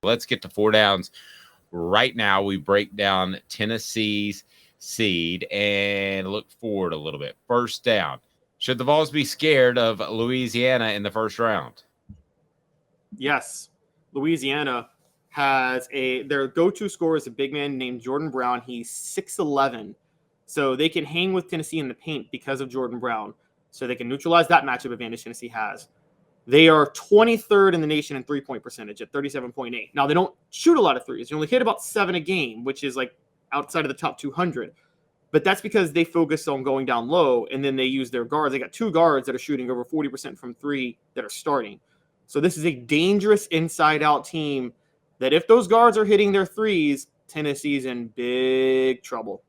let's get to four downs. Right now, we break down Tennessee's seed and look forward a little bit. First down. Should the Vols be scared of Louisiana in the first round? Yes. Louisiana has their go-to scorer is a big man named Jordan Brown. He's 6'11". So they can hang with Tennessee in the paint because of Jordan Brown. So they can neutralize that matchup advantage Tennessee has. They are 23rd in the nation in three-point percentage at 37.8. Now, they don't shoot a lot of threes. They only hit about 7 a game, which is like outside of the top 200. But that's because they focus on going down low, and then they use their guards. They got 2 guards that are shooting over 40% from 3 that are starting. So this is a dangerous inside-out team that if those guards are hitting their threes, Tennessee's in big trouble.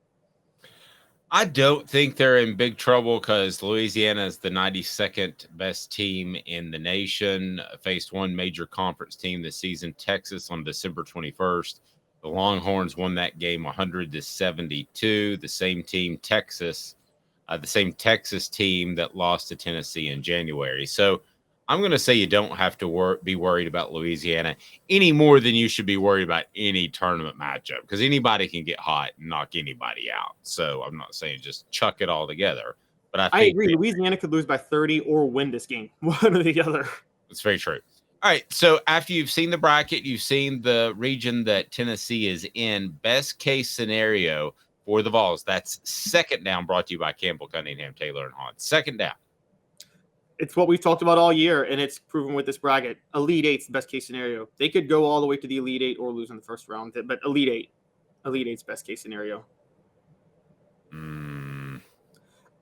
I don't think they're in big trouble because Louisiana is the 92nd best team in the nation. Faced one major conference team this season, Texas, on December 21st. The Longhorns won that game 100-72. The same team, Texas, the same Texas team that lost to Tennessee in January. So I'm going to say you don't have to be worried about Louisiana any more than you should be worried about any tournament matchup because anybody can get hot and knock anybody out. So I'm not saying just chuck it all together. But I agree. Louisiana could lose by 30 or win this game, one or the other. That's very true. All right, so after you've seen the bracket, you've seen the region that Tennessee is in, best case scenario for the Vols. That's second down, brought to you by Campbell, Cunningham, Taylor, and Hahn. Second down. It's what we've talked about all year, and it's proven with this bracket. Elite Eight's the best case scenario. They could go all the way to the Elite Eight or lose in the first round, but Elite Eight's best case scenario.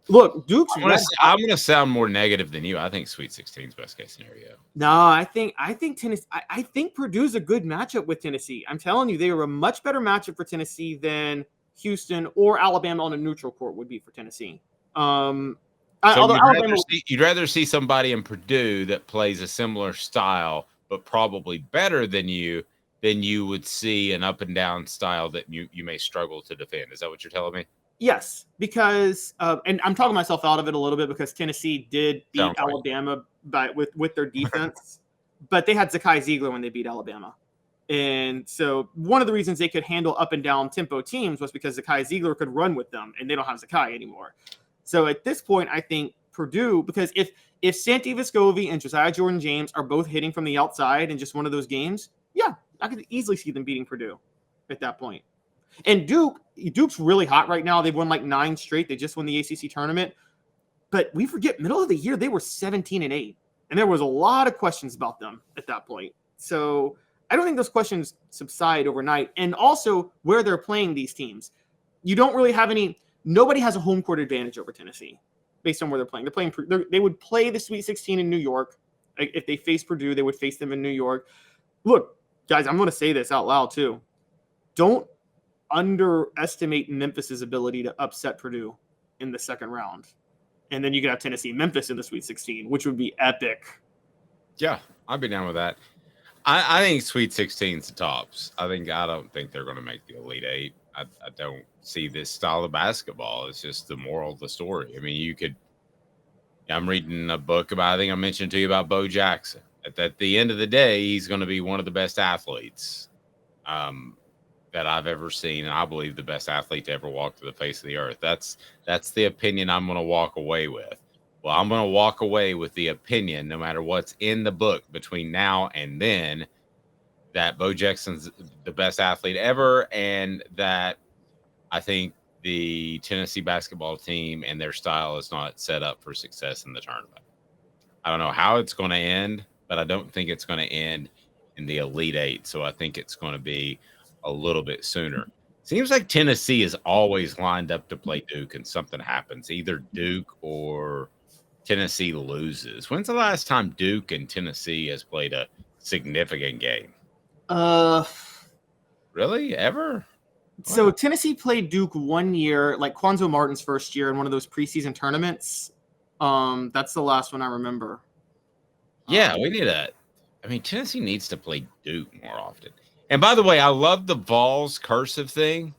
Look, Duke's. I'm going to sound more negative than you. I think Sweet 16's best case scenario. No, I think Tennessee. I think Purdue's a good matchup with Tennessee. I'm telling you, they are a much better matchup for Tennessee than Houston or Alabama on a neutral court would be for Tennessee. You'd rather see somebody in Purdue that plays a similar style, but probably better than you would see an up and down style that you may struggle to defend. Is that what you're telling me? Yes, because and I'm talking myself out of it a little bit because Tennessee did beat Alabama with their defense, but they had Zakai Ziegler when they beat Alabama. And so one of the reasons they could handle up and down tempo teams was because Zakai Ziegler could run with them, and they don't have Zakai anymore. So at this point, I think Purdue, because if Santi Vescovi and Josiah Jordan-James are both hitting from the outside in just one of those games, yeah, I could easily see them beating Purdue at that point. And Duke's really hot right now. They've won like 9 straight. They just won the ACC tournament. But we forget, middle of the year, they were 17-8. And there was a lot of questions about them at that point. So I don't think those questions subside overnight. And also where they're playing these teams. You don't really have nobody has a home court advantage over Tennessee based on where they're playing. They would play the Sweet 16 in New York. If they face Purdue, they would face them in New York. Look, guys, I'm going to say this out loud too. Don't underestimate Memphis's ability to upset Purdue in the second round. And then you could have Tennessee-Memphis in the Sweet 16, which would be epic. Yeah, I'd be down with that. I think Sweet 16's the tops. I don't think they're going to make the Elite Eight. I don't see this style of basketball. It's just the moral of the story. I mean, I'm reading a book about, I think I mentioned to you about Bo Jackson. At the end of the day, he's going to be one of the best athletes that I've ever seen, and I believe the best athlete to ever walk to the face of the earth. That's the opinion I'm going to walk away with. Well, I'm going to walk away with the opinion, no matter what's in the book between now and then, that Bo Jackson's the best athlete ever, and that I think the Tennessee basketball team and their style is not set up for success in the tournament. I don't know how it's going to end, but I don't think it's going to end in the Elite Eight. So I think it's going to be a little bit sooner. Seems like Tennessee is always lined up to play Duke and something happens. Either Duke or Tennessee loses. When's the last time Duke and Tennessee has played a significant game? Really? Ever? So wow. Tennessee played Duke one year, like Quanzo Martin's first year in one of those preseason tournaments. That's the last one I remember. Yeah, we need Tennessee needs to play Duke more often. And by the way, I love the Vols cursive thing,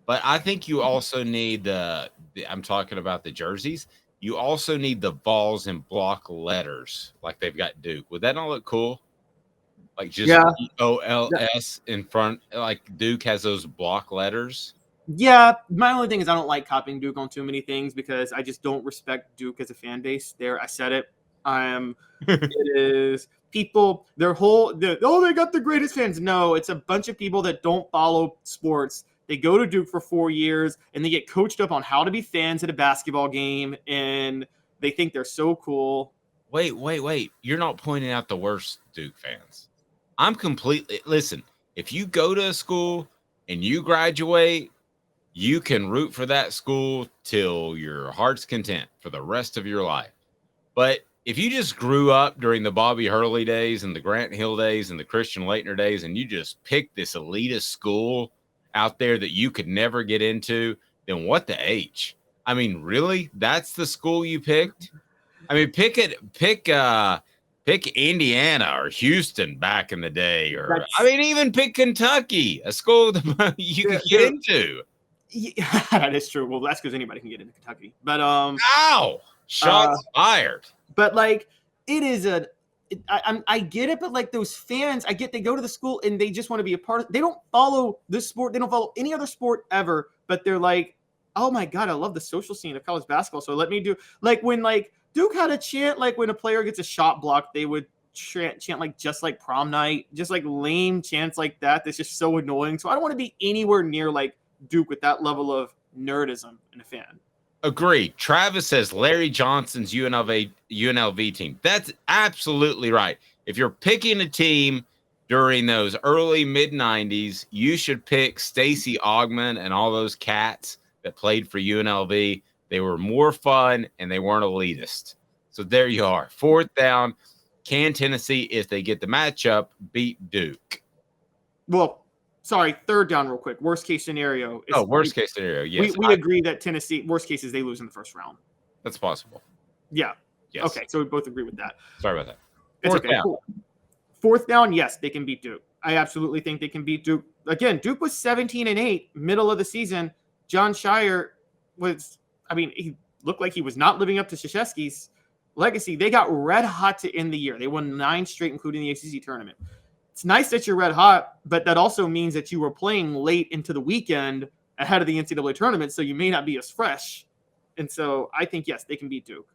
but I think you also need I'm talking about the jerseys. You also need the Vols in block letters like they've got Duke. Would that not look cool? Like just Bols in front, like Duke has those block letters. Yeah, my only thing is I don't like copying Duke on too many things because I just don't respect Duke as a fan base. There, I said it. It is people. They got the greatest fans. No, it's a bunch of people that don't follow sports. They go to Duke for 4 years and they get coached up on how to be fans at a basketball game, and they think they're so cool. Wait! You're not pointing out the worst Duke fans. I'm completely listen. If you go to a school and you graduate, you can root for that school till your heart's content for the rest of your life. But if you just grew up during the Bobby Hurley days and the Grant Hill days and the Christian Laettner days, and you just picked this elitist school out there that you could never get into, then what the H? I mean, really? That's the school you picked? I mean, pick Indiana or Houston back in the day, or even pick Kentucky, a school that you could get into. Yeah, that is true. Well, that's because anybody can get into Kentucky. But shots fired. But like, it is I get it, but like those fans, I get they go to the school and they just want to be a part of. They don't follow this sport. They don't follow any other sport ever. But they're like, oh my god, I love the social scene of college basketball. So let me do like when like Duke had a chant like when a player gets a shot blocked, they would chant like just like prom night, just like lame chants like that. That's just so annoying. So I don't want to be anywhere near like Duke with that level of nerdism in a fan. Agreed. Travis says Larry Johnson's UNLV team. That's absolutely right. If you're picking a team during those early mid-90s, you should pick Stacey Augmon and all those cats that played for UNLV. They were more fun and they weren't elitist. So there you are. 4th down. Can Tennessee, if they get the matchup, beat Duke? Well, sorry, 3rd down real quick. Worst case scenario. Worst case scenario, yes. We agree that Tennessee, worst case is they lose in the 1st round. That's possible. Yeah. Yes. Okay, so we both agree with that. Sorry about that. It's okay. Down. Cool. 4th down, yes, they can beat Duke. I absolutely think they can beat Duke. Again, Duke was 17-8, middle of the season. John Shire he looked like he was not living up to Krzyzewski's legacy. They got red hot to end the year. They won 9 straight, including the ACC tournament. It's nice that you're red hot, but that also means that you were playing late into the weekend ahead of the NCAA tournament, so you may not be as fresh. And so I think, yes, they can beat Duke.